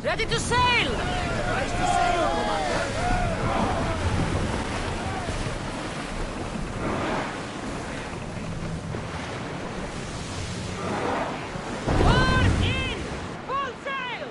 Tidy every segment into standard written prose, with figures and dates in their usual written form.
Ready to sail! Rise to sail, Commander! Port in! Full sail!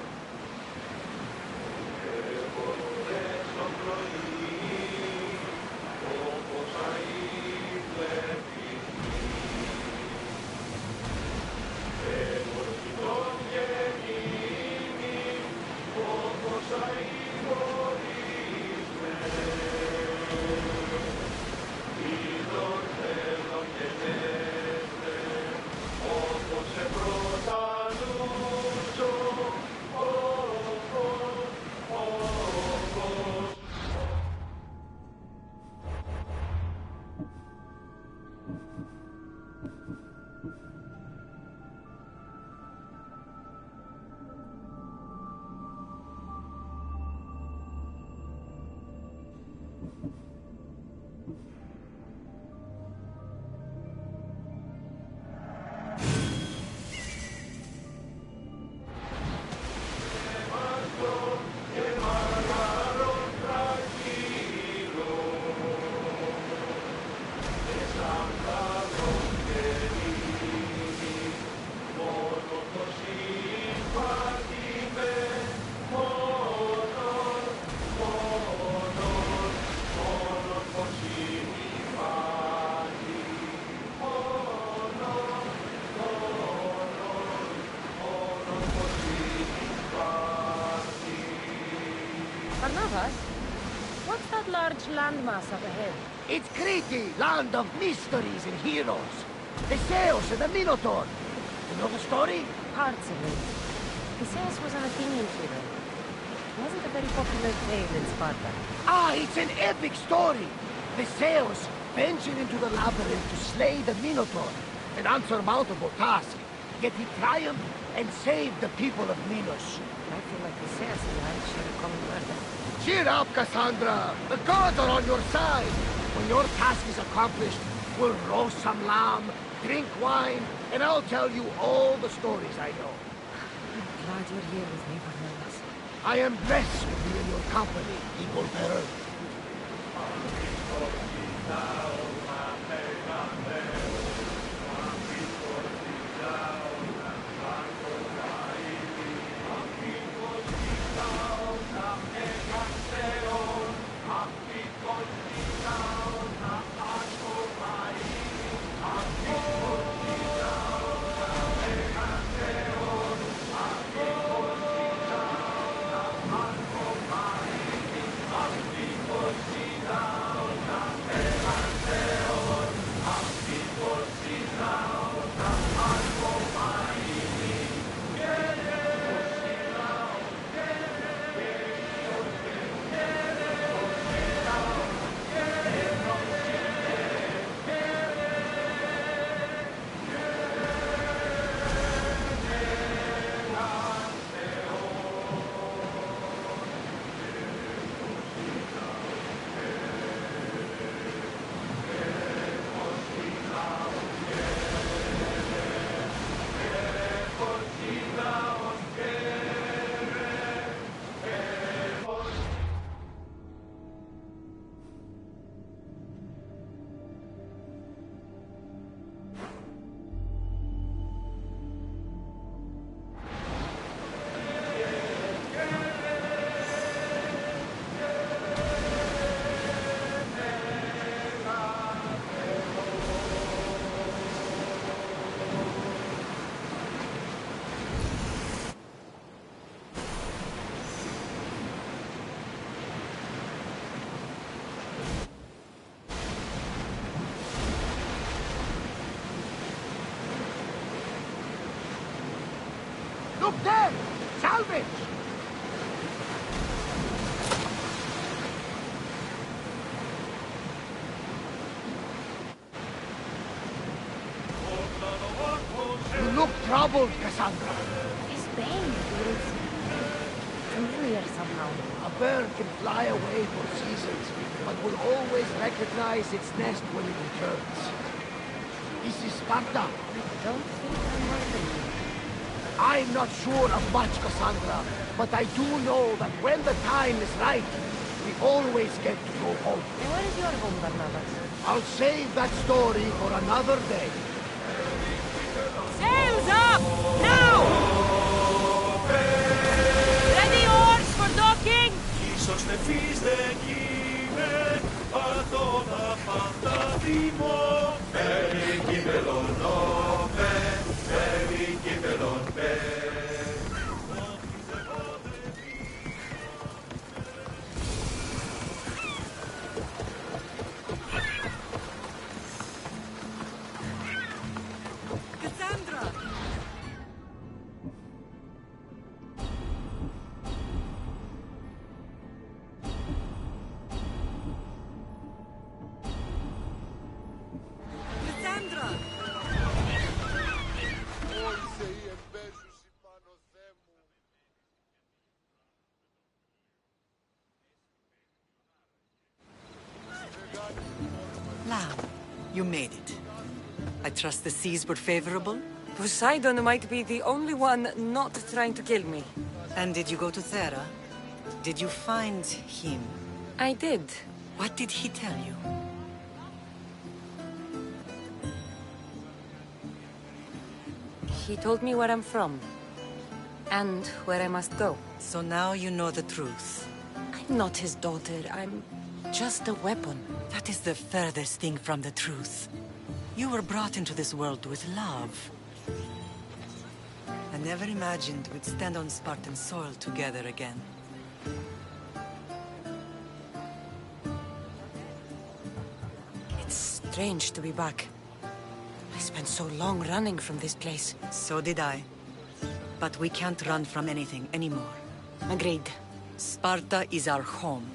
What's that large landmass up ahead? It's Crete, land of mysteries and heroes. Theseus and the Minotaur. You know the story? Parts of it. Theseus was an Athenian hero. It wasn't a very popular tale in Sparta. Ah, it's an epic story. Theseus ventured into the labyrinth to slay the Minotaur, an unsurmountable task. Yet he triumphed and saved the people of Minos. I feel like Theseus and I should have come together. Cheer up, Cassandra! The gods are on your side! When your task is accomplished, we'll roast some lamb, drink wine, and I'll tell you all the stories I know. I'm glad you're here with me, Barnabas. I am blessed to be in your company, equal bearer. garbage! You look troubled, Cassandra. His bane feels familiar somehow. A bird can fly away for seasons, but will always recognize its nest when it returns. This is Sparta. I don't think I'm worthy. I'm not sure of much, Cassandra, but I do know that when the time is right, we always get to go home. And where is your home, Barnabas? I'll save that story for another day. Sails up! Now! Ready oars for docking! Ίσως νεφείς δεν γίνε, πατώνα πάντα τιμώ. Φέρει κύπελον νόβε, φέρει κύπελον πέ. Cassandra! Cassandra! Lamb, you made it. I trust the seas were favorable? Poseidon might be the only one not trying to kill me. And did you go to Thera? Did you find him? I did. What did he tell you? He told me where I'm from. And where I must go. So now you know the truth. I'm not his daughter. I'm just a weapon. That is the furthest thing from the truth. You were brought into this world with love. I never imagined we'd stand on Spartan soil together again. It's strange to be back. I spent so long running from this place. So did I. But we can't run from anything anymore. Agreed. Sparta is our home.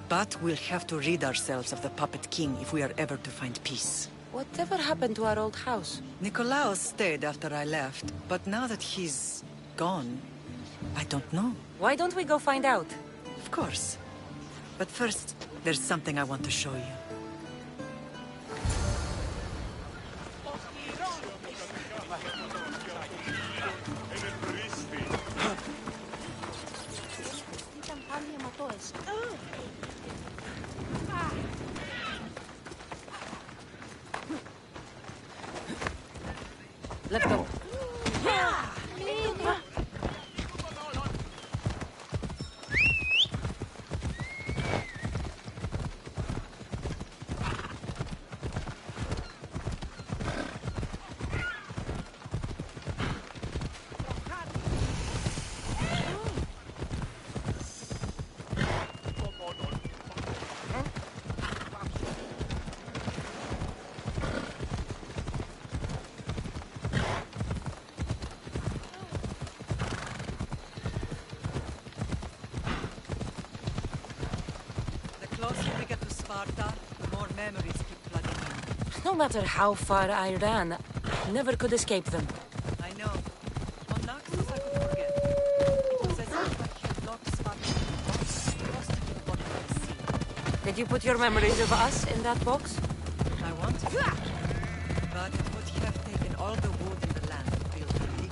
But we'll have to rid ourselves of the Puppet King if we are ever to find peace. Whatever happened to our old house? Nikolaos stayed after I left, but now that he's gone, I don't know. Why don't we go find out? Of course. But first, there's something I want to show you. Let's go. The closer we get to Sparta, the more memories keep flooding in. No matter how far I ran, I never could escape them. I know. On Naxos I could forget. It was as if I had locked Sparta in a box, lost it to the bottom of the sea. Did you put your memories of us in that box? I wanted to. But it would have taken all the wood in the land to build a big.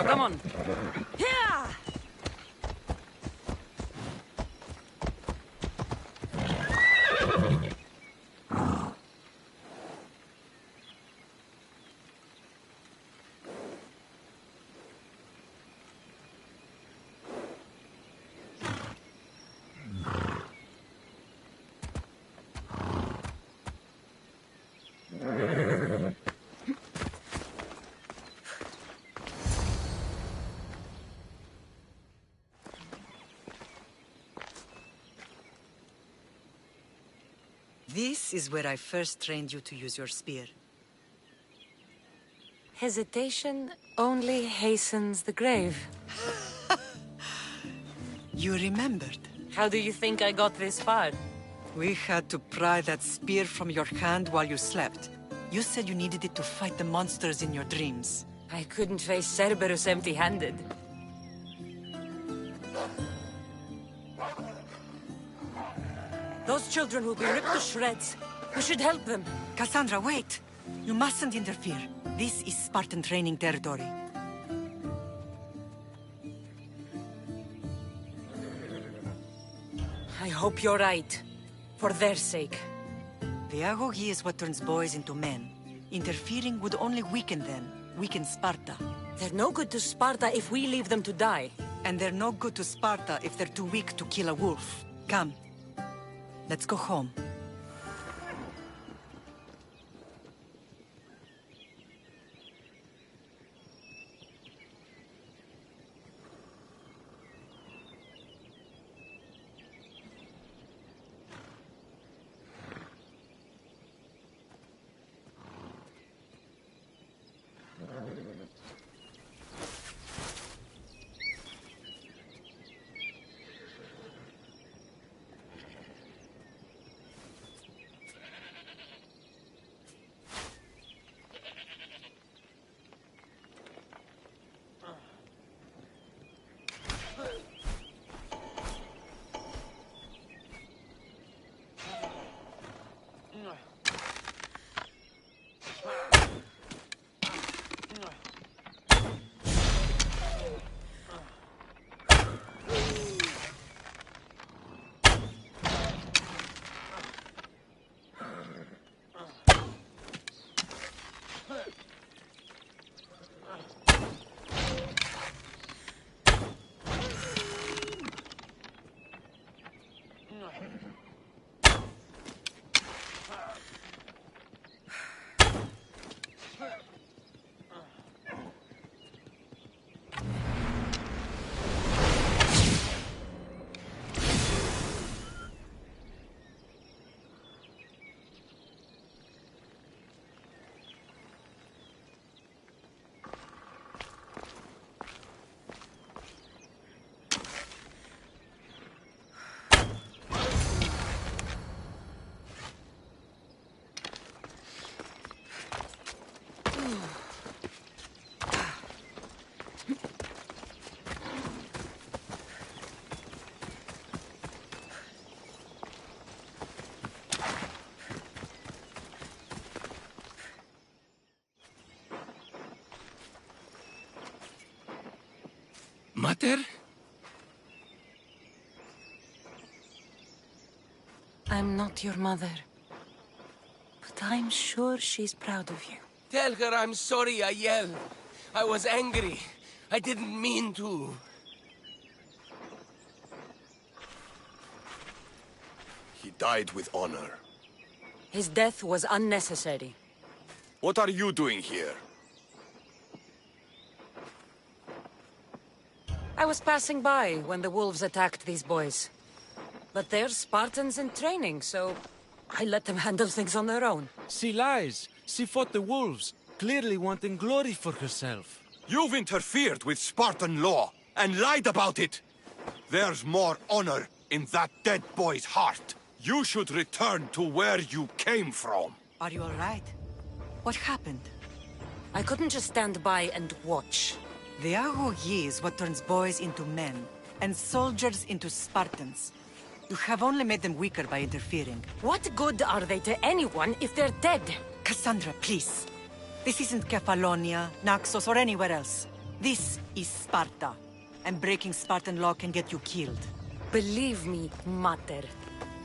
Come on. Yeah! This is where I first trained you to use your spear. Hesitation only hastens the grave. You remembered. How do you think I got this far? We had to pry that spear from your hand while you slept. You said you needed it to fight the monsters in your dreams. I couldn't face Cerberus empty-handed. Those children will be ripped to shreds. We should help them. Cassandra, wait! You mustn't interfere. This is Spartan training territory. I hope you're right. For their sake. The agoge is what turns boys into men. Interfering would only weaken them. Weaken Sparta. They're no good to Sparta if we leave them to die. And they're no good to Sparta if they're too weak to kill a wolf. Come. Let's go home. Mater? I'm not your mother. But I'm sure she's proud of you. Tell her I'm sorry I yelled. I was angry. I didn't mean to. He died with honor. His death was unnecessary. What are you doing here? I was passing by when the wolves attacked these boys. But they're Spartans in training, so I let them handle things on their own. She lies. She fought the wolves, clearly wanting glory for herself. You've interfered with Spartan law and lied about it. There's more honor in that dead boy's heart. You should return to where you came from. Are you all right? What happened? I couldn't just stand by and watch. The agoge is what turns boys into men, and soldiers into Spartans. You have only made them weaker by interfering. What good are they to anyone if they're dead? Cassandra, please. This isn't Kefalonia, Naxos, or anywhere else. This is Sparta, and breaking Spartan law can get you killed. Believe me, Mater.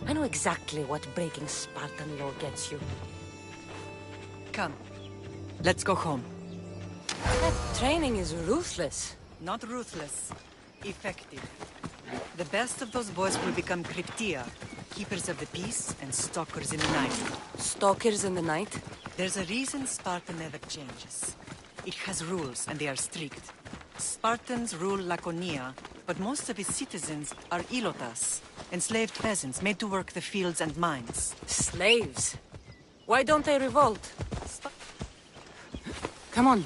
I know exactly what breaking Spartan law gets you. Come, let's go home. That training is ruthless. Not ruthless, effective. The best of those boys will become Cryptia, keepers of the peace and stalkers in the night. Stalkers in the night? There's a reason Sparta never changes. It has rules, and they are strict. Spartans rule Laconia, but most of his citizens are ilotas, enslaved peasants made to work the fields and mines. Slaves? Why don't they revolt? Come on.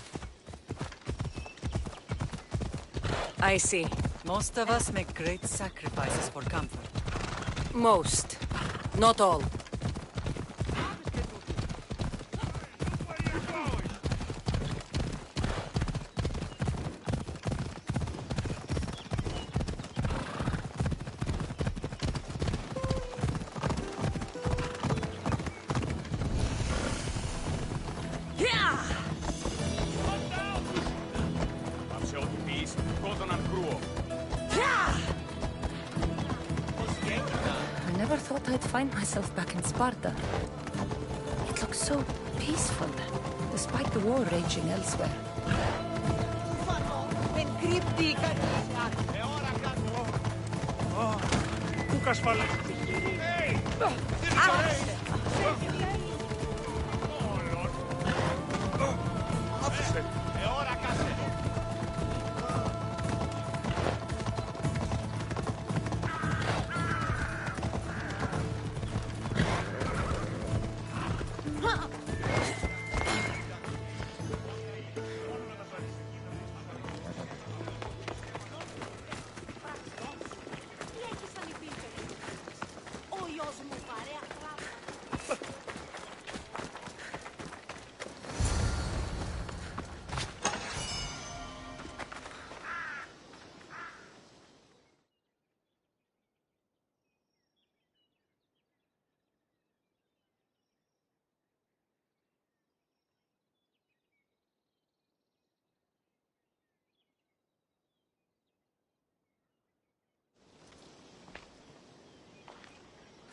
I see. Most of us make great sacrifices for comfort. Most. Not all. I never thought I'd find myself back in Sparta. It looks so peaceful, despite the war raging elsewhere.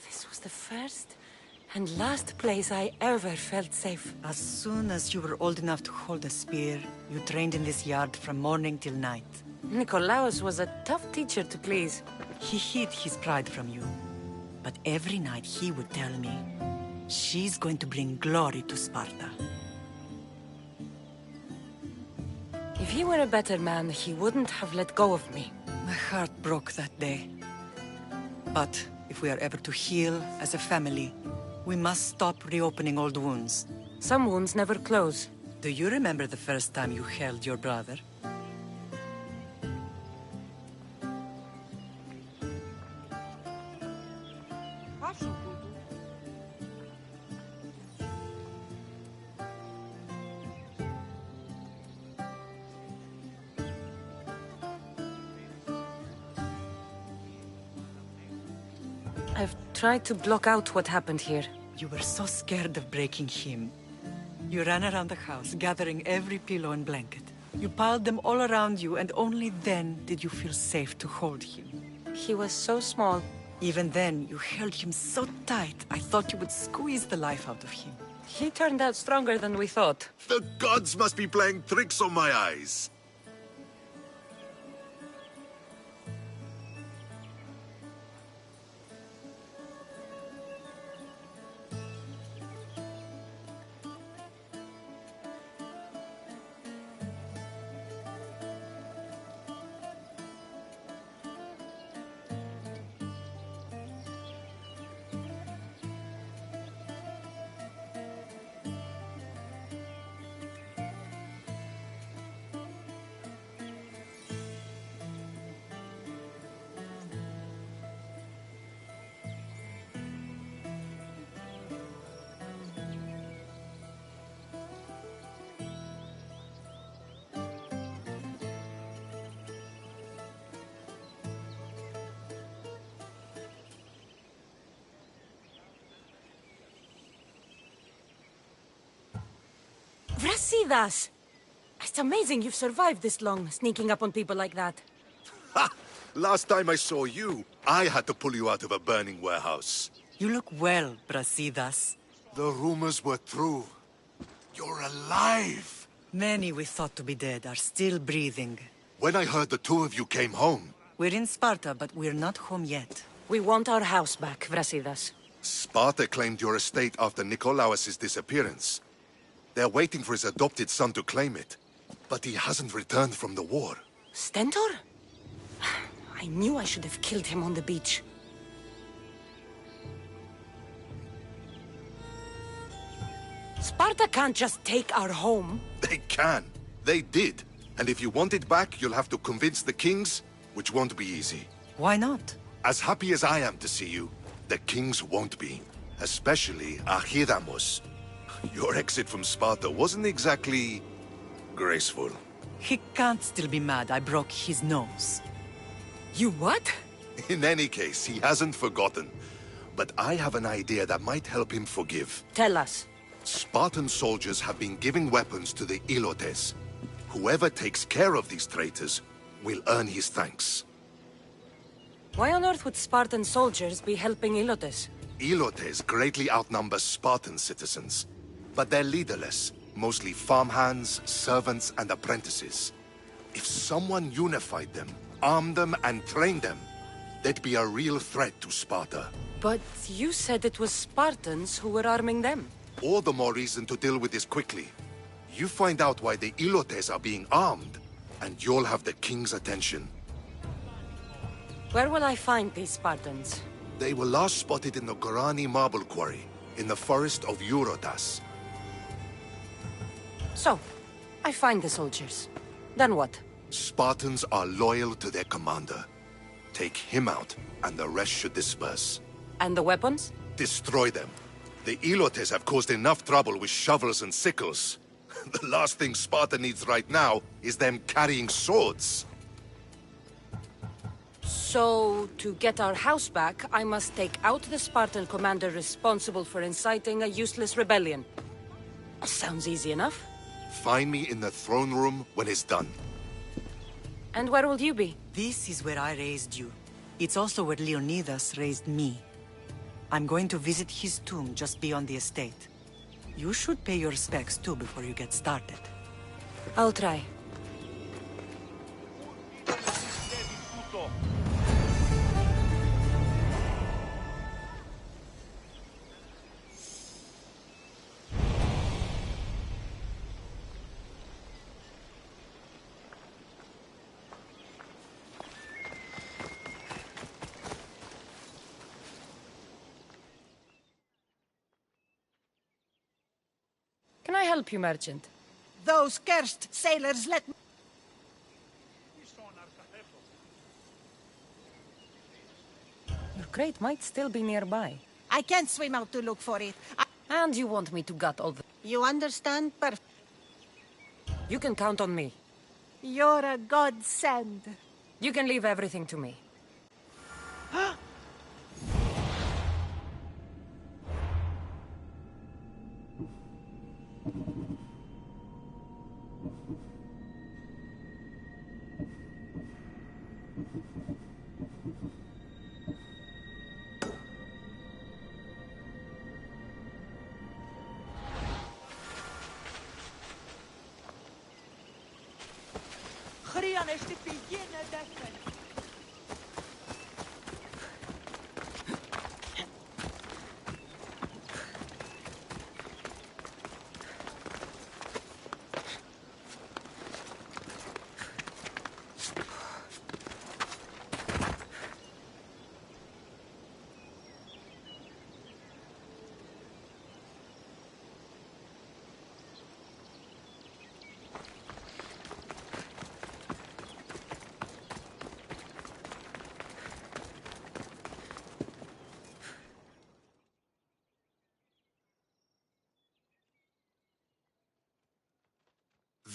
This was the first and last place I ever felt safe. As soon as you were old enough to hold a spear, you trained in this yard from morning till night. Nikolaos was a tough teacher to please. He hid his pride from you. But every night he would tell me, she's going to bring glory to Sparta. If he were a better man, he wouldn't have let go of me. My heart broke that day. But if we are ever to heal as a family, we must stop reopening old wounds. Some wounds never close. Do you remember the first time you held your brother? I've tried to block out what happened here. You were so scared of breaking him. You ran around the house, gathering every pillow and blanket. You piled them all around you, and only then did you feel safe to hold him. He was so small. Even then, you held him so tight, I thought you would squeeze the life out of him. He turned out stronger than we thought. The gods must be playing tricks on my eyes. Brasidas! It's amazing you've survived this long, sneaking up on people like that. Ha! Last time I saw you, I had to pull you out of a burning warehouse. You look well, Brasidas. The rumors were true. You're alive! Many we thought to be dead are still breathing. When I heard the two of you came home... We're in Sparta, but we're not home yet. We want our house back, Brasidas. Sparta claimed your estate after Nikolaos' disappearance. They're waiting for his adopted son to claim it. But he hasn't returned from the war. Stentor? I knew I should have killed him on the beach. Sparta can't just take our home. They can. They did. And if you want it back, you'll have to convince the kings, which won't be easy. Why not? As happy as I am to see you, the kings won't be. Especially Archidamos. Your exit from Sparta wasn't exactly graceful. He can't still be mad I broke his nose. You what? In any case, he hasn't forgotten. But I have an idea that might help him forgive. Tell us. Spartan soldiers have been giving weapons to the Ilotes. Whoever takes care of these traitors will earn his thanks. Why on earth would Spartan soldiers be helping Ilotes? Ilotes greatly outnumber Spartan citizens. But they're leaderless, mostly farmhands, servants, and apprentices. If someone unified them, armed them, and trained them, they'd be a real threat to Sparta. But you said it was Spartans who were arming them. All the more reason to deal with this quickly. You find out why the Ilotes are being armed, and you'll have the king's attention. Where will I find these Spartans? They were last spotted in the Gorani marble quarry, in the forest of Eurotas. So, I find the soldiers. Then what? Spartans are loyal to their commander. Take him out, and the rest should disperse. And the weapons? Destroy them. The Ilotes have caused enough trouble with shovels and sickles. The last thing Sparta needs right now is them carrying swords. So, to get our house back, I must take out the Spartan commander responsible for inciting a useless rebellion. Sounds easy enough. Find me in the throne room when it's done. And where will you be? This is where I raised you. It's also where Leonidas raised me. I'm going to visit his tomb just beyond the estate. You should pay your respects too before you get started. I'll try. Can I help you, merchant? Those cursed sailors let me... Your crate might still be nearby. I can't swim out to look for it. And you want me to gut all the... You understand? You can count on me. You're a godsend. You can leave everything to me.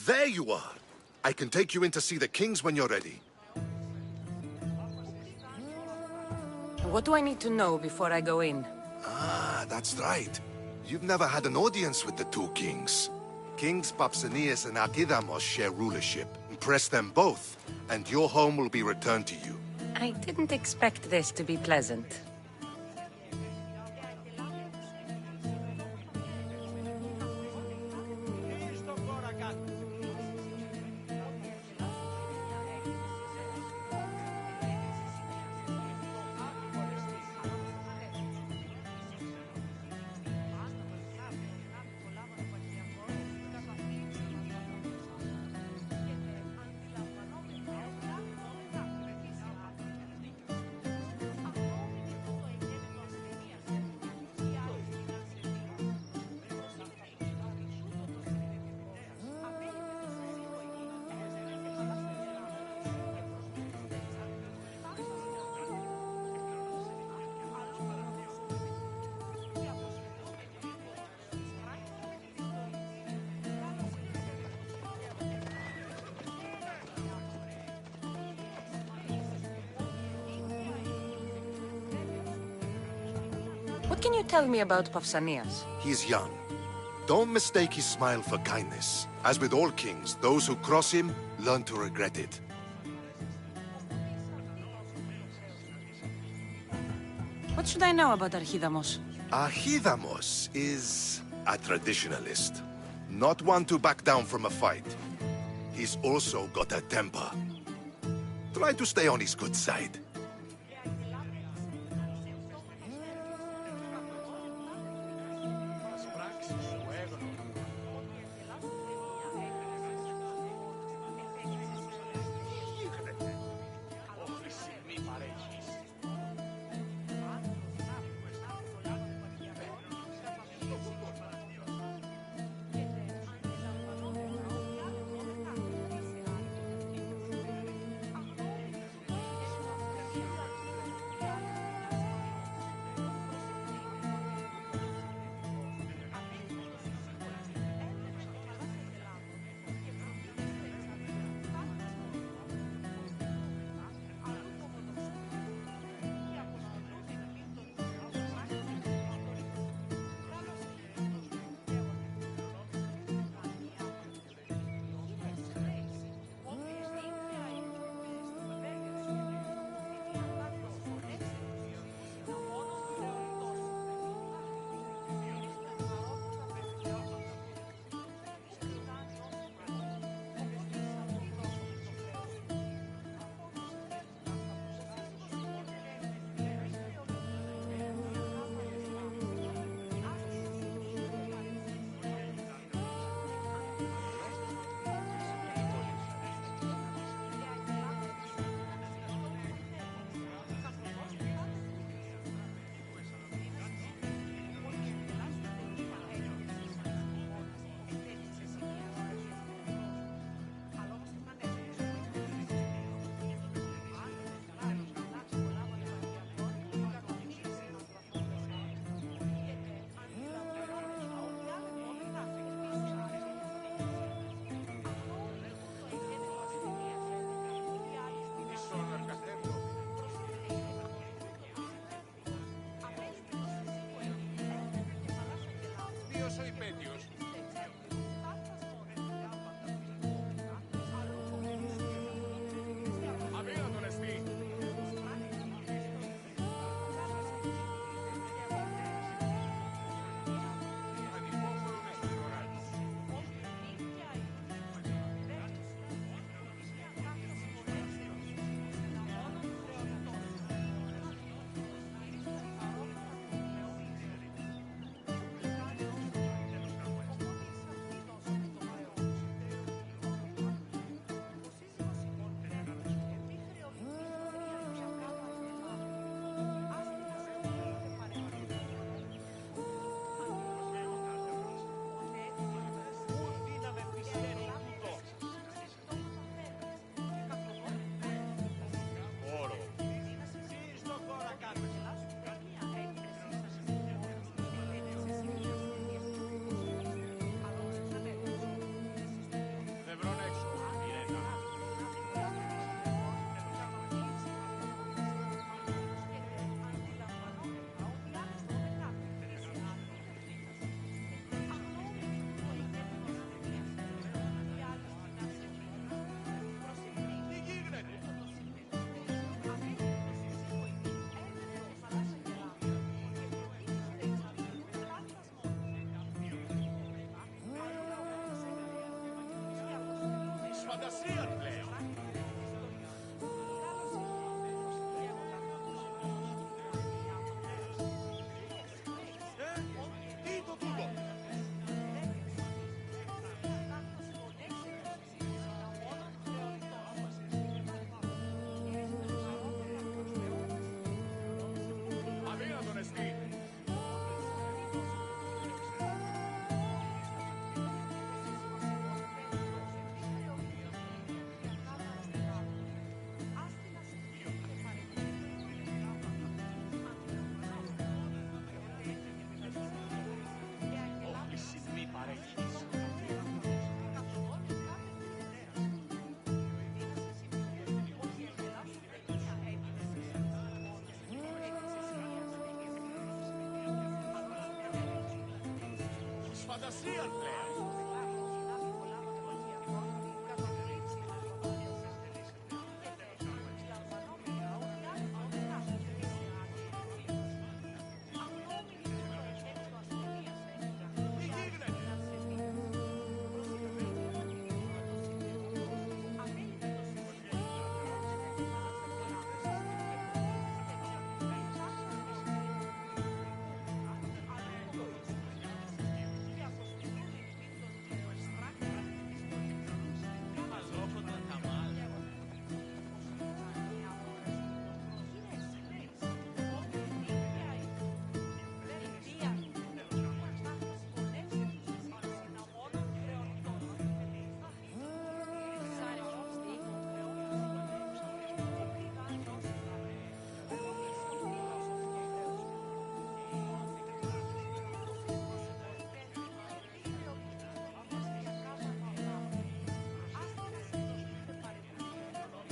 There you are! I can take you in to see the kings when you're ready. What do I need to know before I go in? Ah, that's right. You've never had an audience with the two kings. Kings Papsanias and Archidamos share rulership. Impress them both, and your home will be returned to you. I didn't expect this to be pleasant. What can you tell me about Pausanias? He's young. Don't mistake his smile for kindness. As with all kings, those who cross him learn to regret it. What should I know about Archidamos? Archidamos is a traditionalist. Not one to back down from a fight. He's also got a temper. Try to stay on his good side.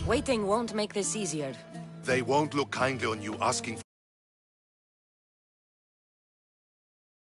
Waiting won't make this easier. They won't look kindly on you asking